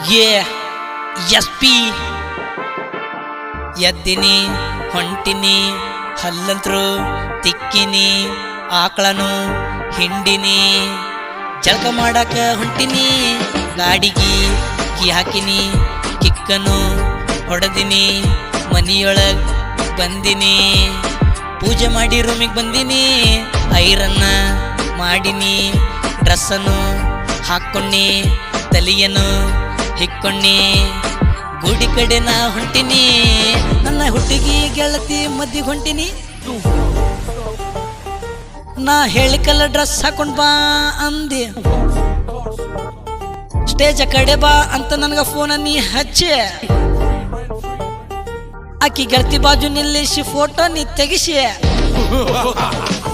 S P ಎದ್ದಿನಿ ಹೊಂಟಿನಿ ಹಲ್ಲಂತ್ರು ತಿಕ್ಕಿನಿ ಆಕಳನು ಹಿಂಡಿನಿ ಜಳಕ ಮಾಡಾಕ ಹೊಂಟಿನಿ ಗಾಡಿಗೆ ಕೀ ಹಾಕಿನಿ ಕಿಕ್ಕನು ಹೊಡೆದಿನಿ ಮನಿಯೊಳಗ್ ಬಂದಿನಿ ಪೂಜೆ ಮಾಡಿ ರೂಮಿಗೆ ಬಂದಿನಿ ಐರನ್ನ ಮಾಡಿನಿ ಡ್ರೆಸ್ಸನ್ನು ಹಾಕ್ಕೊಂಡಿ ತಲಿಯನು ಹಿಕ್ಕೊಂಡಿ ಗುಡಿ ಕಡೆ ನಾ ಹೊಂಟಿನಿ ನನ್ನ ಹುಟ್ಟಿಗೆ ಗೆಳತಿ ಮದ್ದಿಗೆ ಹೊಂಟಿನಿ ನಾ ಹೇಳಿಕಲ್ಲ ಡ್ರೆಸ್ ಹಾಕೊಂಡ್ ಬಾ ಅಂದಿ ಸ್ಟೇಜ್ ಕಡೆ ಬಾ ಅಂತ ನನಗ ಫೋನ್ ನೀ ಹಚ್ಚಿ ಆಕಿ ಗೆಳತಿ ಬಾಜು ನಿಲ್ಲಿಸಿ ಫೋಟೋ ನೀ ತೆಗಿಸಿ